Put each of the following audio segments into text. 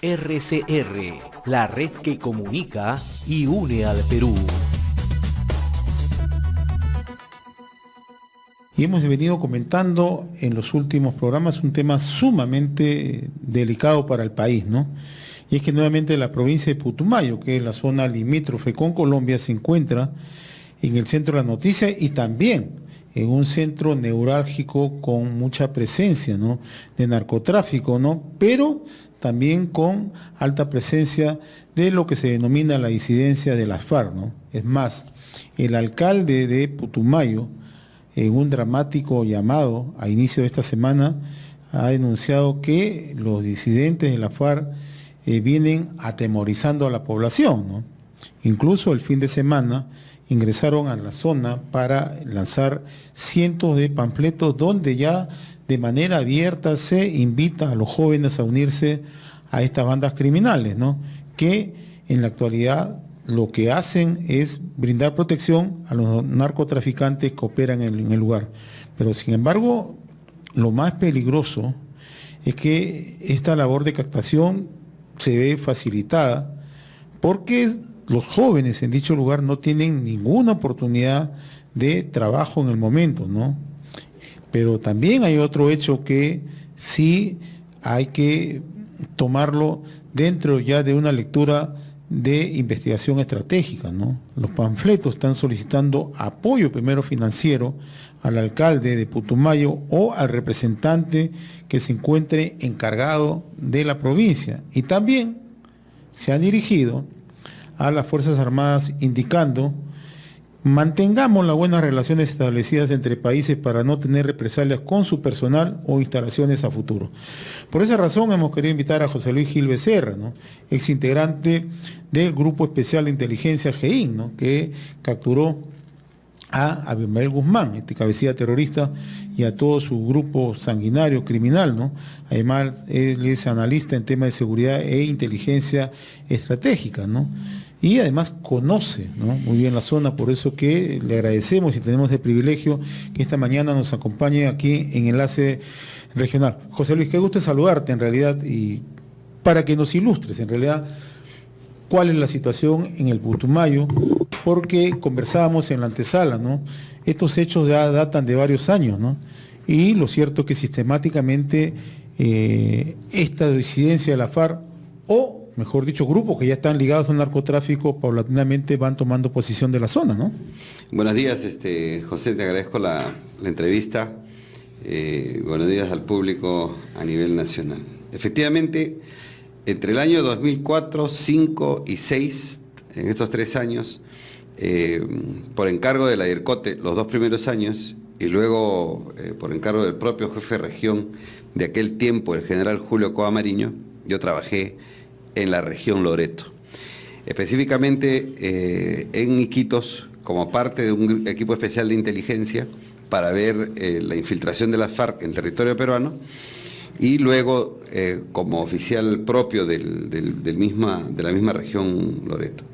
RCR, la red que comunica y une al Perú. Y hemos venido comentando en los últimos programas un tema sumamente delicado para el país, ¿no? Y es que nuevamente la provincia de Putumayo, que es la zona limítrofe con Colombia, se encuentra en el centro de la noticia y también en un centro neurálgico con mucha presencia, ¿no?, de narcotráfico, ¿no?, pero también con alta presencia de lo que se denomina la disidencia de las FARC, ¿no? Es más, el alcalde de Putumayo, en un dramático llamado a inicio de esta semana, ha denunciado que los disidentes de la FARC vienen atemorizando a la población, ¿no? Incluso el fin de semana ingresaron a la zona para lanzar cientos de panfletos donde ya de manera abierta se invita a los jóvenes a unirse a estas bandas criminales, ¿no?, que en la actualidad lo que hacen es brindar protección a los narcotraficantes que operan en el lugar. Pero sin embargo, lo más peligroso es que esta labor de captación se ve facilitada porque los jóvenes en dicho lugar no tienen ninguna oportunidad de trabajo en el momento, ¿no? Pero también hay otro hecho que sí hay que tomarlo dentro ya de una lectura de investigación estratégica, ¿no? Los panfletos están solicitando apoyo primero financiero al alcalde de Putumayo o al representante que se encuentre encargado de la provincia. Y también se ha dirigido a las Fuerzas Armadas indicando: mantengamos las buenas relaciones establecidas entre países para no tener represalias con su personal o instalaciones a futuro. Por esa razón hemos querido invitar a José Luis Gil Becerra, ¿no?, exintegrante del Grupo Especial de Inteligencia GEIN, ¿no?, que capturó a Abimael Guzmán, este cabecilla terrorista, y a todo su grupo sanguinario criminal, ¿no? Además, él es analista en temas de seguridad e inteligencia estratégica, ¿no? Y además conoce, ¿no?, muy bien la zona, por eso que le agradecemos y tenemos el privilegio que esta mañana nos acompañe aquí en Enlace Regional. José Luis, qué gusto saludarte en realidad, y para que nos ilustres en realidad cuál es la situación en el Putumayo, porque conversábamos en la antesala, ¿no? Estos hechos ya datan de varios años, ¿no? Y lo cierto es que sistemáticamente esta disidencia de la FARC, o mejor dicho, grupos que ya están ligados al narcotráfico, paulatinamente van tomando posición de la zona, ¿no? Buenos días, José, te agradezco la entrevista. Buenos días al público a nivel nacional. Efectivamente, entre el año 2004, 2005 y 2006, en estos 3 años, por encargo de la DIRCOTE, los 2 primeros años, y luego por encargo del propio jefe de región de aquel tiempo, el general Julio Coa Mariño, yo trabajé en la región Loreto, específicamente en Iquitos, como parte de un equipo especial de inteligencia para ver la infiltración de las FARC en territorio peruano, y luego como oficial propio de la misma región Loreto.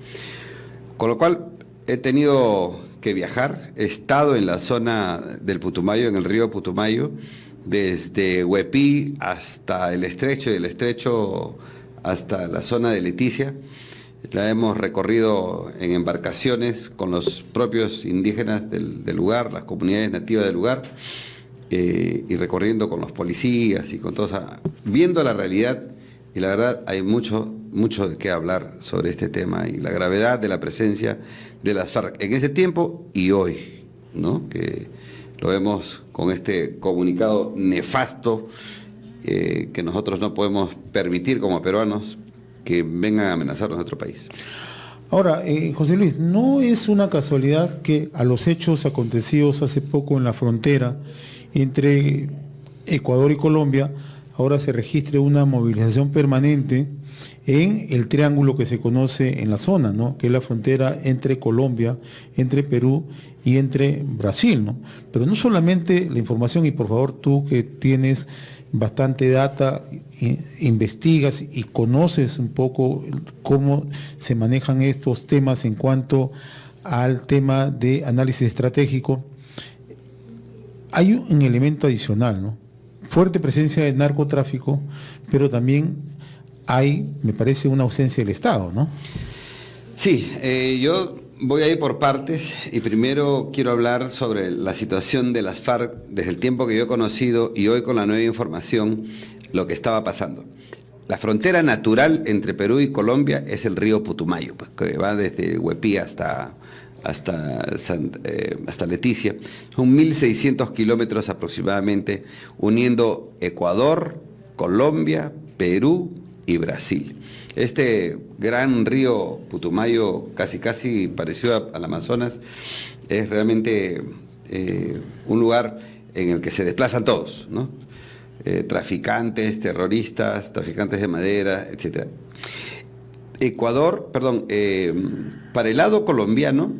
Con lo cual he tenido que viajar, he estado en la zona del Putumayo, en el río Putumayo, desde Huepí hasta el estrecho, y del estrecho hasta la zona de Leticia. La hemos recorrido en embarcaciones con los propios indígenas del lugar, las comunidades nativas del lugar, y recorriendo con los policías y con todos, viendo la realidad, y la verdad hay mucho de qué hablar sobre este tema y la gravedad de la presencia de las FARC en ese tiempo y hoy, ¿no?, que lo vemos con este comunicado nefasto que nosotros no podemos permitir como peruanos que vengan a amenazar a nuestro país. Ahora, José Luis, no es una casualidad que a los hechos acontecidos hace poco en la frontera entre Ecuador y Colombia, ahora se registre una movilización permanente en el triángulo que se conoce en la zona, ¿no?, que es la frontera entre Colombia, entre Perú y entre Brasil, ¿no? Pero no solamente la información, y por favor tú que tienes bastante data, investigas y conoces un poco cómo se manejan estos temas en cuanto al tema de análisis estratégico, hay un elemento adicional, ¿no? Fuerte presencia de narcotráfico, pero también hay, me parece, una ausencia del Estado, ¿no? Sí, yo voy a ir por partes y primero quiero hablar sobre la situación de las FARC desde el tiempo que yo he conocido y hoy con la nueva información, lo que estaba pasando. La frontera natural entre Perú y Colombia es el río Putumayo, pues, que va desde Huepí hasta Leticia. Son 1.600 kilómetros aproximadamente, uniendo Ecuador, Colombia, Perú y Brasil. Este gran río Putumayo, casi parecido al Amazonas, es realmente un lugar en el que se desplazan todos, ¿no? Traficantes, terroristas, traficantes de madera, etc. Para el lado colombiano,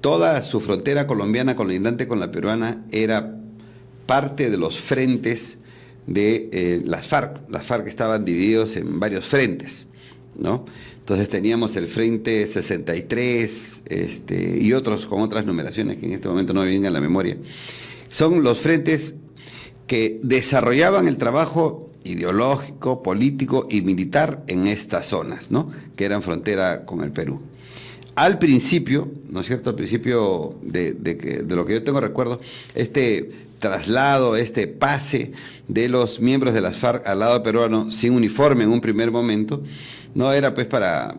toda su frontera colombiana colindante con la peruana era parte de los frentes de las FARC. Las FARC estaban divididos en varios frentes, ¿no? Entonces teníamos el Frente 63 y otros con otras numeraciones que en este momento no me vienen a la memoria. Son los frentes que desarrollaban el trabajo ideológico, político y militar en estas zonas, ¿no? Que eran frontera con el Perú. Al principio, ¿no es cierto? Al principio de lo que yo tengo recuerdo, este traslado, este pase de los miembros de las FARC al lado peruano sin uniforme en un primer momento, no era pues para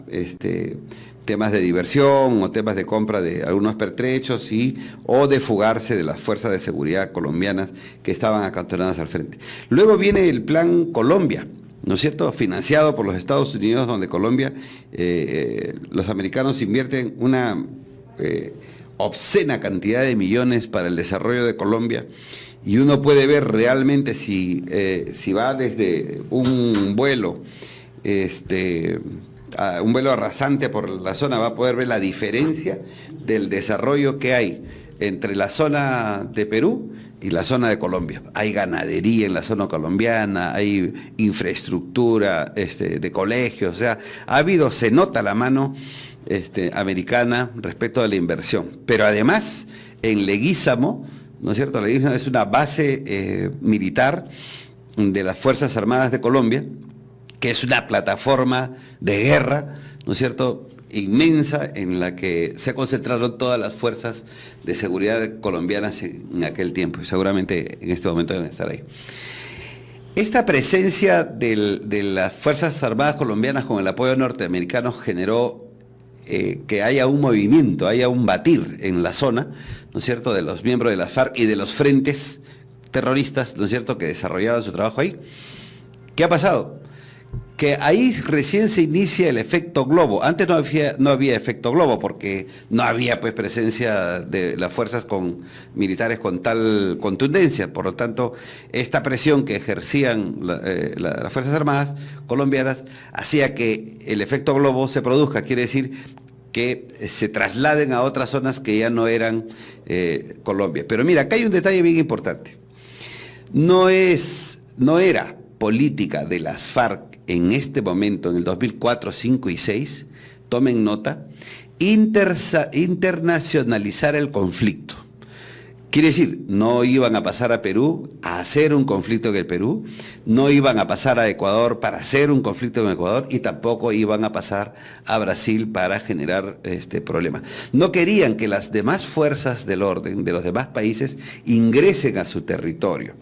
temas de diversión o temas de compra de algunos pertrechos o de fugarse de las fuerzas de seguridad colombianas que estaban acantonadas al frente. Luego viene el Plan Colombia, ¿no es cierto?, financiado por los Estados Unidos, donde Colombia, los americanos invierten una obscena cantidad de millones para el desarrollo de Colombia, y uno puede ver realmente si va desde un vuelo, un vuelo rasante por la zona, va a poder ver la diferencia del desarrollo que hay entre la zona de Perú y la zona de Colombia. Hay ganadería en la zona colombiana, hay infraestructura de colegios, o sea, se nota la mano americana respecto a la inversión. Pero además, en Leguízamo, ¿no es cierto? Leguízamo es una base militar de las Fuerzas Armadas de Colombia, que es una plataforma de guerra, ¿no es cierto?, inmensa, en la que se concentraron todas las fuerzas de seguridad colombianas en aquel tiempo, y seguramente en este momento deben estar ahí. Esta presencia de las Fuerzas Armadas colombianas con el apoyo norteamericano generó que haya un movimiento, haya un batir en la zona, ¿no es cierto?, de los miembros de las FARC y de los frentes terroristas, ¿no es cierto?, que desarrollaban su trabajo ahí. ¿Qué ha pasado? Que ahí recién se inicia el efecto globo. Antes no había efecto globo porque no había pues presencia de las fuerzas militares con tal contundencia. Por lo tanto, esta presión que ejercían las Fuerzas Armadas colombianas hacía que el efecto globo se produzca. Quiere decir que se trasladen a otras zonas que ya no eran Colombia. Pero mira, acá hay un detalle bien importante. No era política de las FARC en este momento, en el 2004, 5 y 6, tomen nota, internacionalizar el conflicto. Quiere decir, no iban a pasar a Perú a hacer un conflicto en el Perú, no iban a pasar a Ecuador para hacer un conflicto en Ecuador, y tampoco iban a pasar a Brasil para generar problema. No querían que las demás fuerzas del orden de los demás países ingresen a su territorio,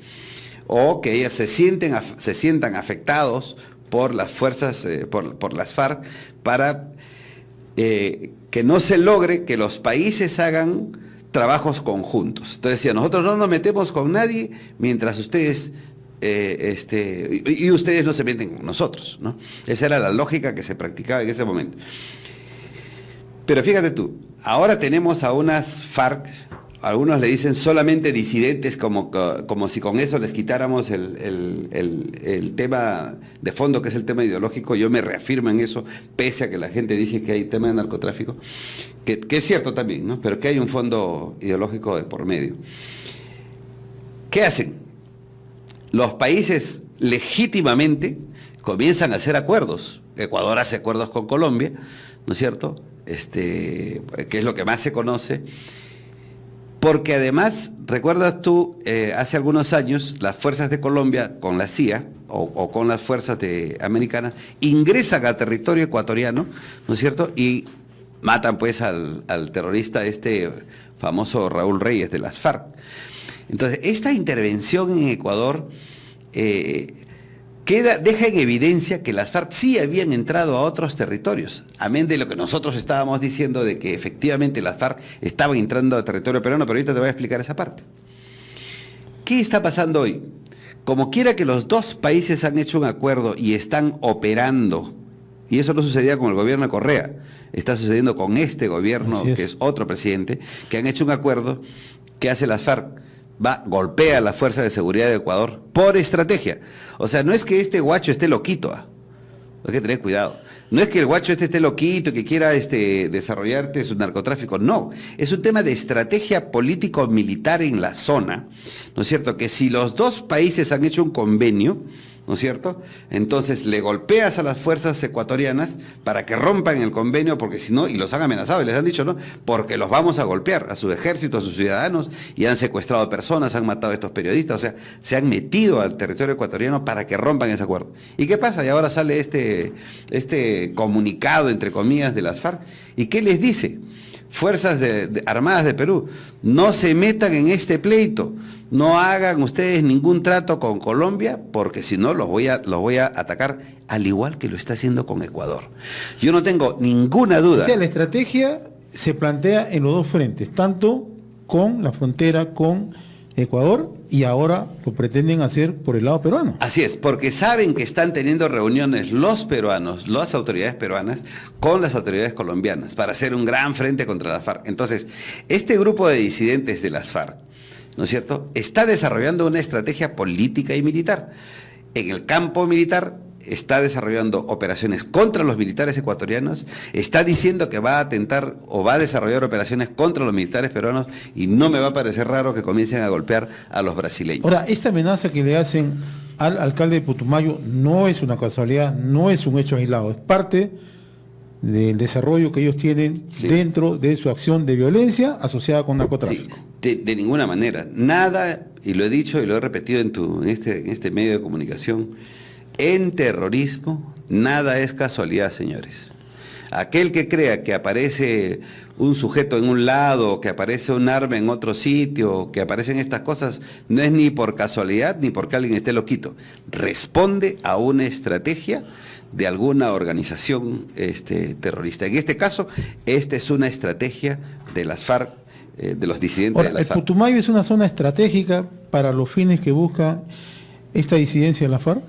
o que ellas se sientan afectados por las fuerzas, por las FARC, para que no se logre que los países hagan trabajos conjuntos. Entonces decía, nosotros no nos metemos con nadie mientras ustedes, y ustedes no se meten con nosotros, ¿no? Esa era la lógica que se practicaba en ese momento. Pero fíjate tú, ahora tenemos a unas FARC, algunos le dicen solamente disidentes, como si con eso les quitáramos el tema de fondo, que es el tema ideológico. Yo me reafirmo en eso, pese a que la gente dice que hay tema de narcotráfico, que es cierto también, ¿no?, pero que hay un fondo ideológico de por medio. ¿Qué hacen? Los países legítimamente comienzan a hacer acuerdos. Ecuador hace acuerdos con Colombia, ¿no es cierto?, que es lo que más se conoce, Porque además, recuerdas tú, hace algunos años, las fuerzas de Colombia con la CIA o con las fuerzas americanas ingresan a territorio ecuatoriano, ¿no es cierto? Y matan pues al terrorista famoso Raúl Reyes de las FARC. Entonces, esta intervención en Ecuador deja en evidencia que las FARC sí habían entrado a otros territorios, amén de lo que nosotros estábamos diciendo de que efectivamente las FARC estaban entrando a territorio peruano, pero ahorita te voy a explicar esa parte. ¿Qué está pasando hoy? Como quiera que los dos países han hecho un acuerdo y están operando, y eso no sucedía con el gobierno de Correa, está sucediendo con este gobierno, que es otro presidente, que han hecho un acuerdo. ¿Qué hace las FARC? Golpea a la Fuerza de Seguridad de Ecuador por estrategia. O sea, no es que este guacho esté loquito, hay que tener cuidado. No es que el guacho esté loquito, que quiera desarrollarte su narcotráfico, no. Es un tema de estrategia político-militar en la zona, ¿no es cierto? Que si los dos países han hecho un convenio, ¿no es cierto? Entonces le golpeas a las fuerzas ecuatorianas para que rompan el convenio, porque si no, y los han amenazado y les han dicho, ¿no? Porque los vamos a golpear, a su ejército, a sus ciudadanos, y han secuestrado personas, han matado a estos periodistas, o sea, se han metido al territorio ecuatoriano para que rompan ese acuerdo. ¿Y qué pasa? Y ahora sale este comunicado, entre comillas, de las FARC, ¿y qué les dice? Fuerzas armadas de Perú, no se metan en este pleito, no hagan ustedes ningún trato con Colombia, porque si no los voy a atacar, al igual que lo está haciendo con Ecuador. Yo no tengo ninguna duda. O sea, la estrategia se plantea en los dos frentes, tanto con la frontera con Ecuador y ahora lo pretenden hacer por el lado peruano. Así es, porque saben que están teniendo reuniones los peruanos, las autoridades peruanas, con las autoridades colombianas para hacer un gran frente contra las FARC. Entonces, este grupo de disidentes de las FARC, ¿no es cierto?, está desarrollando una estrategia política y militar. En el campo militar está desarrollando operaciones contra los militares ecuatorianos, está diciendo que va a atentar o va a desarrollar operaciones contra los militares peruanos, y no me va a parecer raro que comiencen a golpear a los brasileños. Ahora, esta amenaza que le hacen al alcalde de Putumayo no es una casualidad, no es un hecho aislado, es parte del desarrollo que ellos tienen dentro de su acción de violencia asociada con narcotráfico. Sí, de ninguna manera, nada, y lo he dicho y lo he repetido en este medio de comunicación. En terrorismo, nada es casualidad, señores. Aquel que crea que aparece un sujeto en un lado, que aparece un arma en otro sitio, que aparecen estas cosas, no es ni por casualidad ni porque alguien esté loquito. Responde a una estrategia de alguna organización terrorista. En este caso, esta es una estrategia de las FARC, de los disidentes de las FARC. ¿El Putumayo es una zona estratégica para los fines que busca esta disidencia de la FARC?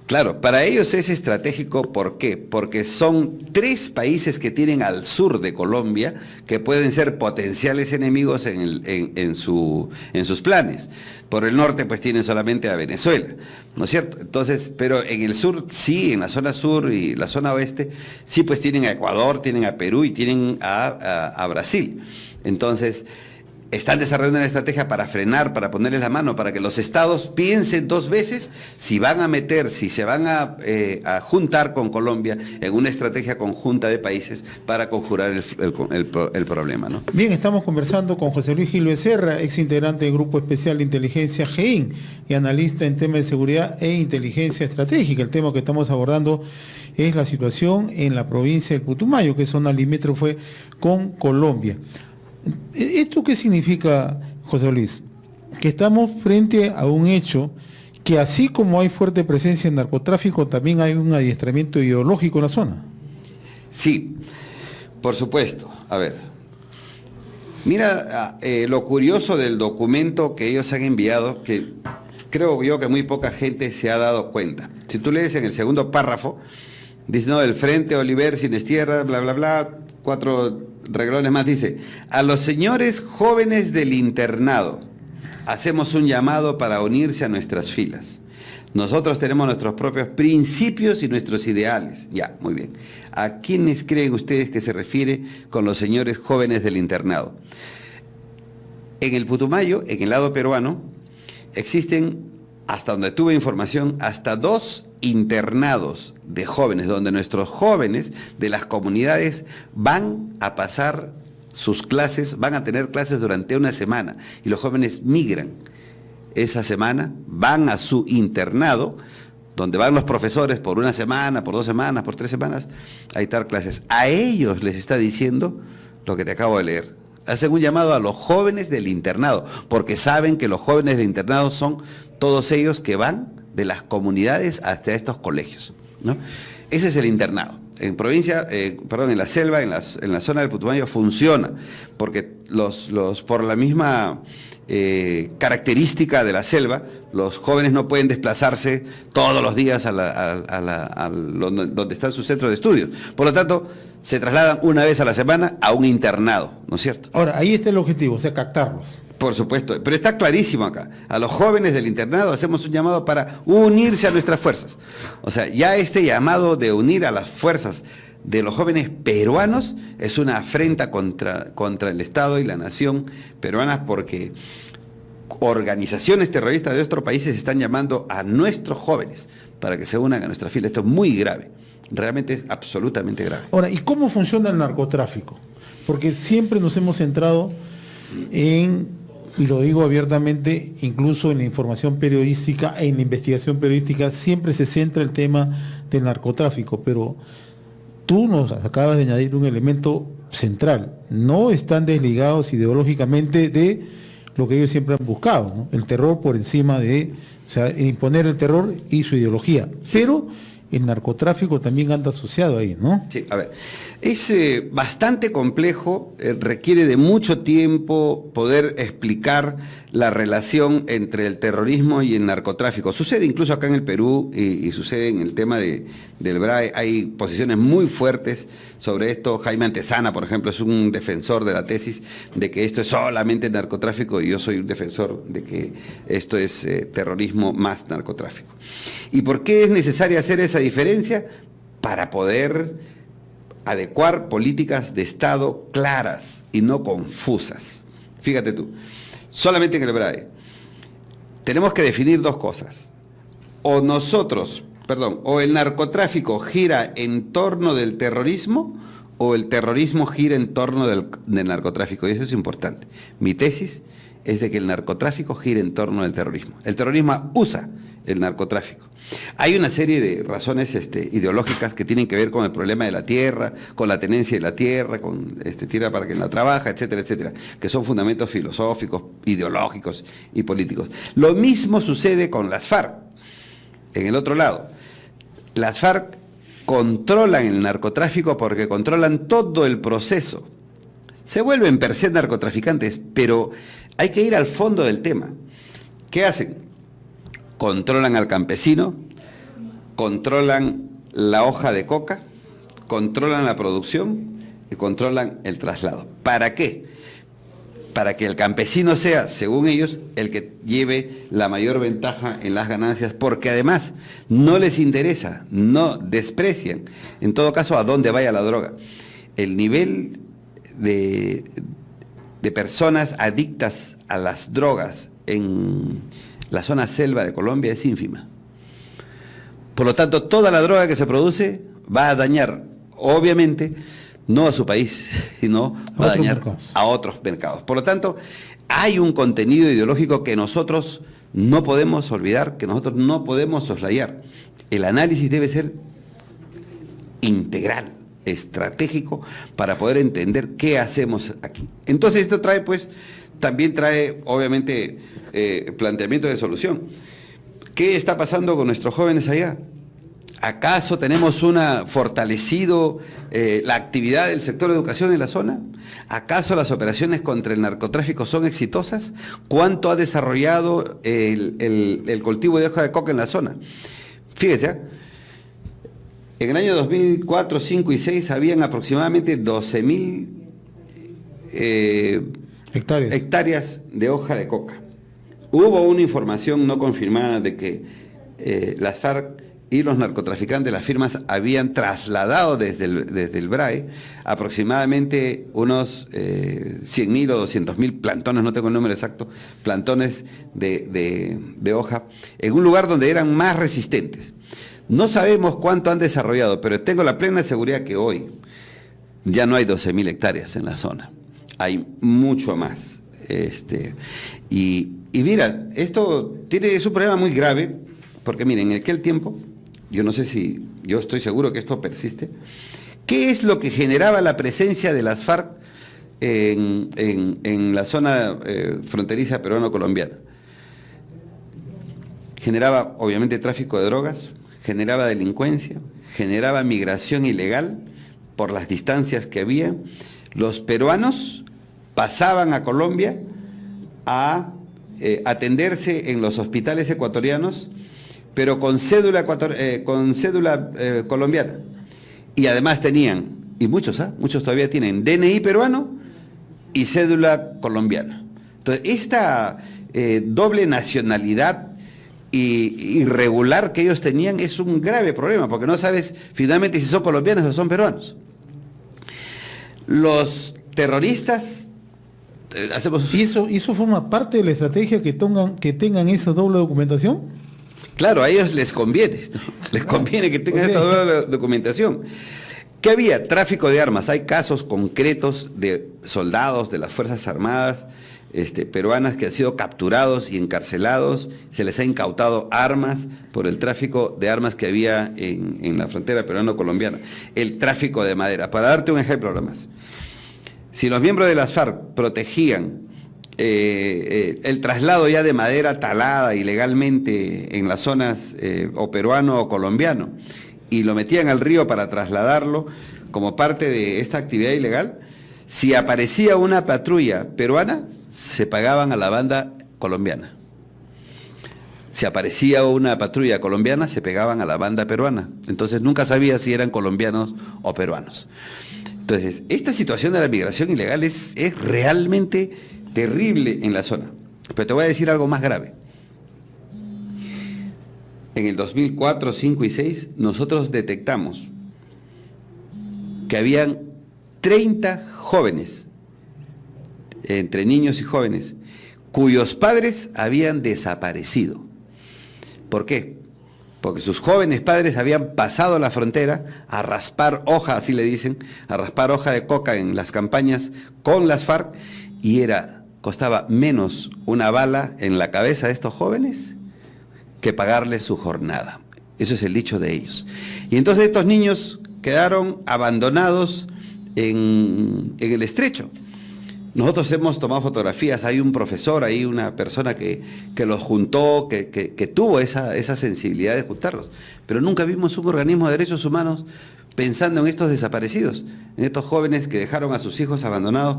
Claro, para ellos es estratégico, ¿por qué? Porque son 3 países que tienen al sur de Colombia que pueden ser potenciales enemigos en sus planes. Por el norte pues tienen solamente a Venezuela, ¿no es cierto? Entonces, pero en el sur sí, en la zona sur y la zona oeste, sí pues tienen a Ecuador, tienen a Perú y tienen a Brasil. Entonces, están desarrollando una estrategia para frenar, para ponerles la mano, para que los estados piensen 2 veces si van a meter, si se van a juntar con Colombia en una estrategia conjunta de países para conjurar el problema, ¿no? Bien, estamos conversando con José Luis Gil Becerra, ex integrante del Grupo Especial de Inteligencia GEIN y analista en temas de seguridad e inteligencia estratégica. El tema que estamos abordando es la situación en la provincia del Putumayo, que es zona limítrofe con Colombia. ¿Esto qué significa, José Luis? Que estamos frente a un hecho que, así como hay fuerte presencia en narcotráfico, también hay un adiestramiento ideológico en la zona. Sí, por supuesto. A ver, mira lo curioso del documento que ellos han enviado, que creo yo que muy poca gente se ha dado cuenta. Si tú lees en el segundo párrafo, dice, no, el Frente Oliver Sinestierra, bla, bla, bla, 4 reglones más, dice, a los señores jóvenes del internado, hacemos un llamado para unirse a nuestras filas. Nosotros tenemos nuestros propios principios y nuestros ideales. Ya, muy bien. ¿A quiénes creen ustedes que se refiere con los señores jóvenes del internado? En el Putumayo, en el lado peruano, existen, hasta donde tuve información, hasta 2 internados de jóvenes, donde nuestros jóvenes de las comunidades van a pasar sus clases, van a tener clases durante una semana y los jóvenes migran esa semana, van a su internado, donde van los profesores por una semana, por 2 semanas, por 3 semanas, a dictar clases. A ellos les está diciendo lo que te acabo de leer. Hacen un llamado a los jóvenes del internado, porque saben que los jóvenes del internado son todos ellos que van de las comunidades hasta estos colegios, ¿no? Ese es el internado. En provincia, en la selva, en la zona del Putumayo funciona, porque por la misma característica de la selva, los jóvenes no pueden desplazarse todos los días donde está su centro de estudios. Por lo tanto, se trasladan una vez a la semana a un internado, ¿no es cierto? Ahora, ahí está el objetivo, o sea, captarlos. Por supuesto, pero está clarísimo acá. A los jóvenes del internado hacemos un llamado para unirse a nuestras fuerzas. O sea, ya este llamado de unir a las fuerzas de los jóvenes peruanos es una afrenta contra el Estado y la nación peruana, porque organizaciones terroristas de otros países están llamando a nuestros jóvenes para que se unan a nuestra fila. Esto es muy grave, realmente es absolutamente grave. Ahora, ¿y cómo funciona el narcotráfico? Porque siempre nos hemos centrado en, y lo digo abiertamente, incluso en la información periodística, en la investigación periodística, siempre se centra el tema del narcotráfico, pero tú nos acabas de añadir un elemento central. No están desligados ideológicamente de lo que ellos siempre han buscado, ¿no? El terror por encima de, o sea, imponer el terror y su ideología. Pero el narcotráfico también anda asociado ahí, ¿no? Sí, a ver, es bastante complejo, requiere de mucho tiempo poder explicar la relación entre el terrorismo y el narcotráfico. Sucede incluso acá en el Perú y sucede en el tema del BRAE, hay posiciones muy fuertes sobre esto. Jaime Antesana, por ejemplo, es un defensor de la tesis de que esto es solamente narcotráfico, y yo soy un defensor de que esto es terrorismo más narcotráfico. ¿Y por qué es necesaria hacer esa diferencia? Para poder adecuar políticas de Estado claras y no confusas. Fíjate tú, solamente en el BRAE tenemos que definir 2 cosas. O el narcotráfico gira en torno del terrorismo, o el terrorismo gira en torno del narcotráfico, y eso es importante. Mi tesis es de que el narcotráfico gira en torno del terrorismo. El terrorismo usa el narcotráfico. Hay una serie de razones ideológicas que tienen que ver con el problema de la tierra, con la tenencia de la tierra, con tierra para quien la trabaja, etcétera, etcétera, que son fundamentos filosóficos, ideológicos y políticos. Lo mismo sucede con las FARC. En el otro lado, las FARC controlan el narcotráfico porque controlan todo el proceso. Se vuelven per se narcotraficantes, pero hay que ir al fondo del tema. ¿Qué hacen? Controlan al campesino, controlan la hoja de coca, controlan la producción y controlan el traslado. ¿Para qué? Para que el campesino sea, según ellos, el que lleve la mayor ventaja en las ganancias, porque además no les interesa, no desprecian, en todo caso, a dónde vaya la droga. El nivel de personas adictas a las drogas en la zona selva de Colombia es ínfima. Por lo tanto, toda la droga que se produce va a dañar, obviamente, no a su país, sino va a dañar a otros mercados. Por lo tanto, hay un contenido ideológico que nosotros no podemos olvidar, que nosotros no podemos soslayar. El análisis debe ser integral, estratégico, para poder entender qué hacemos aquí. Entonces esto trae, también trae, obviamente, planteamiento de solución. ¿Qué está pasando con nuestros jóvenes allá? ¿Acaso tenemos fortalecido la actividad del sector de educación en la zona? ¿Acaso las operaciones contra el narcotráfico son exitosas? ¿Cuánto ha desarrollado el cultivo de hoja de coca en la zona? Fíjese, en el año 2004, 2005 y 2006 habían aproximadamente 12.000 hectáreas de hoja de coca. Hubo una información no confirmada de que las FARC y los narcotraficantes, las firmas, habían trasladado desde el BRAE aproximadamente unos 100.000 o 200.000 plantones, no tengo el número exacto, plantones de hoja, en un lugar donde eran más resistentes. No sabemos cuánto han desarrollado, pero tengo la plena seguridad que hoy ya no hay 12.000 hectáreas en la zona. hay mucho más. Y mira, esto es un problema muy grave, porque miren, en aquel tiempo, yo no sé si, yo estoy seguro que esto persiste. ¿Qué es lo que generaba la presencia de las FARC en la zona fronteriza peruano-colombiana? Generaba, obviamente, tráfico de drogas, generaba delincuencia, generaba migración ilegal por las distancias que había. Los peruanos pasaban a Colombia a atenderse en los hospitales ecuatorianos, pero con cédula colombiana. Y además tenían, y muchos todavía tienen DNI peruano y cédula colombiana. Entonces, esta doble nacionalidad irregular que ellos tenían es un grave problema, porque no sabes finalmente si son colombianos o son peruanos. Los terroristas ¿Y eso forma parte de la estrategia que tengan esa doble documentación? Claro, a ellos les conviene, ¿no? Les conviene que tengan esta doble documentación. ¿Qué había? Tráfico de armas. Hay casos concretos de soldados de las Fuerzas Armadas peruanas que han sido capturados y encarcelados, se les ha incautado armas por el tráfico de armas que había en la frontera peruano-colombiana. El tráfico de madera. Para darte un ejemplo nada más. Si los miembros de las FARC protegían el traslado ya de madera talada ilegalmente en las zonas o peruano o colombiano y lo metían al río para trasladarlo como parte de esta actividad ilegal, si aparecía una patrulla peruana, se pagaban a la banda colombiana. Si aparecía una patrulla colombiana, se pegaban a la banda peruana. Entonces nunca sabía si eran colombianos o peruanos. Entonces, esta situación de la migración ilegal es realmente terrible en la zona. Pero te voy a decir algo más grave. En el 2004, 5 y 6, nosotros detectamos que habían 30 jóvenes, entre niños y jóvenes, cuyos padres habían desaparecido. ¿Por qué? Porque sus jóvenes padres habían pasado la frontera a raspar hoja, así le dicen, a raspar hoja de coca en las campañas con las FARC, y costaba menos una bala en la cabeza de estos jóvenes que pagarles su jornada. Eso es el dicho de ellos. Y entonces estos niños quedaron abandonados en el estrecho. Nosotros hemos tomado fotografías, hay un profesor, hay una persona que los juntó, que tuvo esa sensibilidad de juntarlos, pero nunca vimos un organismo de derechos humanos pensando en estos desaparecidos, en estos jóvenes que dejaron a sus hijos abandonados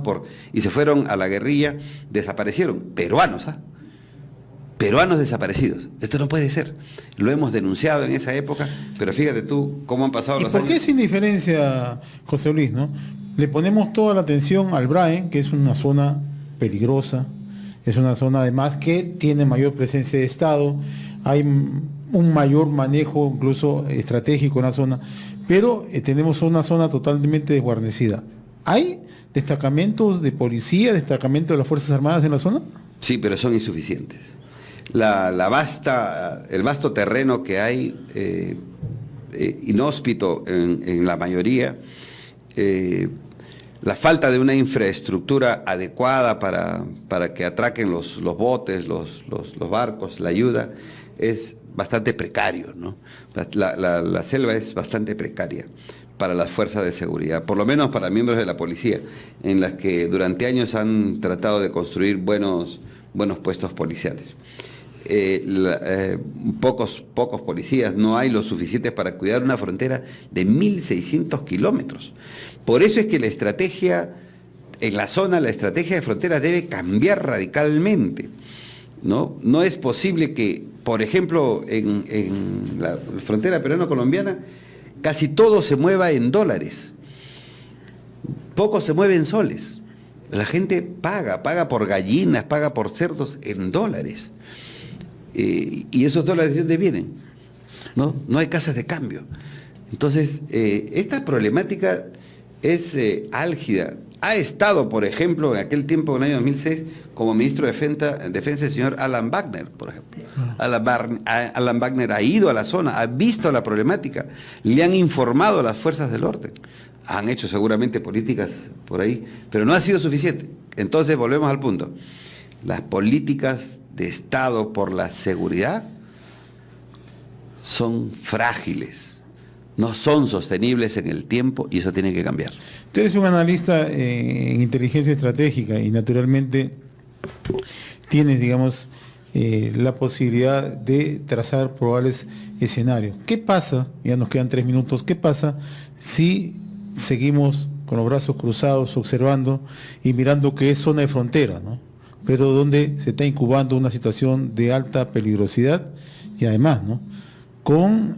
y se fueron a la guerrilla, desaparecieron, peruanos, peruanos desaparecidos. Esto no puede ser. Lo hemos denunciado en esa época, pero fíjate tú cómo han pasado los años. ¿Y por qué esa indiferencia, José Luis, no? Le ponemos toda la atención al Braen, que es una zona peligrosa, es una zona además que tiene mayor presencia de Estado, hay un mayor manejo incluso estratégico en la zona, pero tenemos una zona totalmente desguarnecida. ¿Hay destacamentos de policía, destacamentos de las Fuerzas Armadas en la zona? Sí, pero son insuficientes. El vasto terreno que hay, inhóspito en la mayoría, la falta de una infraestructura adecuada para que atraquen los botes, los barcos, la ayuda, es bastante precario, ¿no? La selva es bastante precaria para las fuerzas de seguridad, por lo menos para miembros de la policía, en las que durante años han tratado de construir buenos puestos policiales. Pocos policías, no hay lo suficientes para cuidar una frontera de 1.600 kilómetros. Por eso es que la estrategia en la zona, la estrategia de fronteras debe cambiar radicalmente, ¿no? No es posible que, por ejemplo, en la frontera peruano-colombiana, casi todo se mueva en dólares, poco se mueve en soles. La gente paga por gallinas, paga por cerdos en dólares. Y esos dólares, ¿de dónde vienen? No hay casas de cambio. Entonces, esta problemática es álgida Ha estado, por ejemplo, en aquel tiempo, en el año 2006, como ministro de Defensa el señor Alan Wagner, por ejemplo. Alan Wagner ha ido a la zona, ha visto la problemática, le han informado a las fuerzas del orden. Han hecho seguramente políticas por ahí, pero no ha sido suficiente. Entonces volvemos al punto. Las políticas de Estado por la seguridad son frágiles, no son sostenibles en el tiempo y eso tiene que cambiar. Tú eres un analista en inteligencia estratégica y naturalmente tienes, digamos, la posibilidad de trazar probables escenarios. ¿Qué pasa? Ya nos quedan 3 minutos. ¿Qué pasa si seguimos con los brazos cruzados observando y mirando que es zona de frontera, ¿no? Pero donde se está incubando una situación de alta peligrosidad y además, ¿no?, con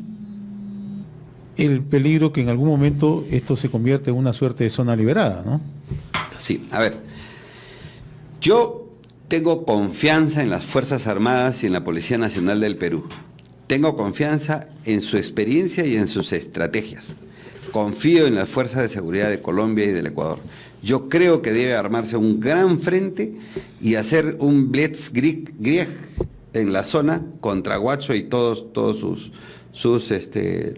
el peligro que en algún momento esto se convierte en una suerte de zona liberada, ¿no? Sí, a ver, yo tengo confianza en las Fuerzas Armadas y en la Policía Nacional del Perú. Tengo confianza en su experiencia y en sus estrategias. Confío en las fuerzas de seguridad de Colombia y del Ecuador. Yo creo que debe armarse un gran frente y hacer un blitzkrieg en la zona contra Guacho y todos sus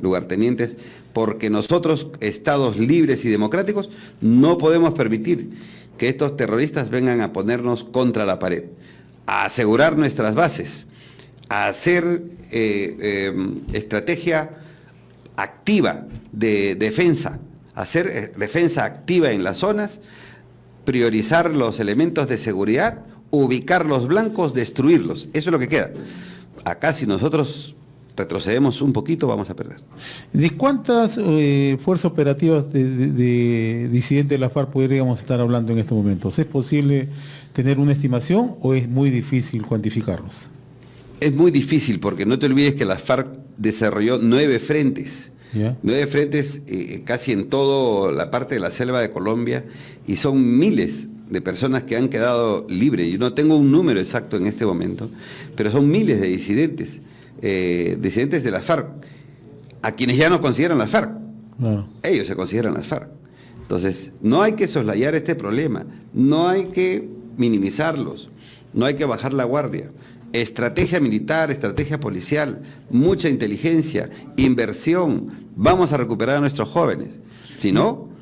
lugartenientes, porque nosotros, estados libres y democráticos, no podemos permitir que estos terroristas vengan a ponernos contra la pared, a asegurar nuestras bases, a hacer estrategia activa de defensa, hacer defensa activa en las zonas, priorizar los elementos de seguridad, ubicar los blancos, destruirlos. Eso es lo que queda. Acá si nosotros retrocedemos un poquito vamos a perder. ¿De cuántas fuerzas operativas de disidentes de la FARC podríamos estar hablando en estos momentos? ¿Es posible tener una estimación o es muy difícil cuantificarlos? Es muy difícil porque no te olvides que la FARC desarrolló 9 frentes. ¿Ya? 9 frentes casi en toda la parte de la selva de Colombia y son miles de personas que han quedado libres. Yo no tengo un número exacto en este momento, pero son miles de disidentes de la FARC, a quienes ya no consideran la FARC. No. Ellos se consideran las FARC. Entonces, no hay que soslayar este problema, no hay que minimizarlos, no hay que bajar la guardia. Estrategia militar, estrategia policial, mucha inteligencia, inversión, vamos a recuperar a nuestros jóvenes. Si no...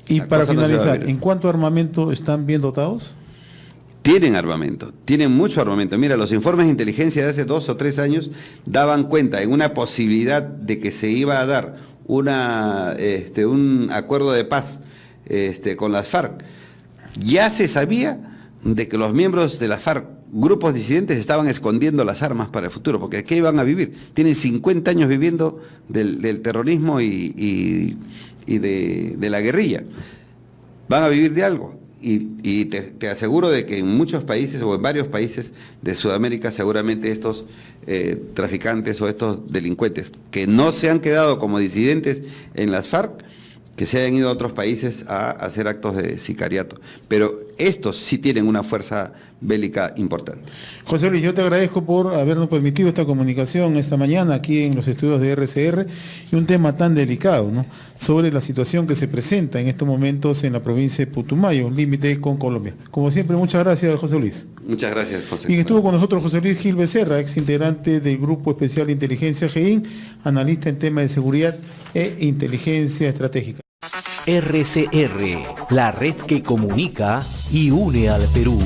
Y para finalizar, ¿en cuánto armamento están bien dotados? Tienen armamento, tienen mucho armamento. Mira, los informes de inteligencia de hace 2 o 3 años daban cuenta en una posibilidad de que se iba a dar un acuerdo de paz con las FARC. Ya se sabía de que los miembros de las FARC, grupos disidentes, estaban escondiendo las armas para el futuro, porque ¿qué iban a vivir? Tienen 50 años viviendo del terrorismo y de la guerrilla. Van a vivir de algo. Y te aseguro de que en muchos países o en varios países de Sudamérica seguramente estos traficantes o estos delincuentes que no se han quedado como disidentes en las FARC, que se hayan ido a otros países a hacer actos de sicariato. Pero estos sí tienen una fuerza bélica importante. José Luis, yo te agradezco por habernos permitido esta comunicación esta mañana aquí en los estudios de RCR y un tema tan delicado, ¿no?, sobre la situación que se presenta en estos momentos en la provincia de Putumayo, límite con Colombia. Como siempre, muchas gracias, José Luis. Muchas gracias, José. Y estuvo con nosotros José Luis Gil Becerra, ex integrante del Grupo Especial de Inteligencia GEIN, analista en temas de seguridad e inteligencia estratégica. RCR, la red que comunica y une al Perú.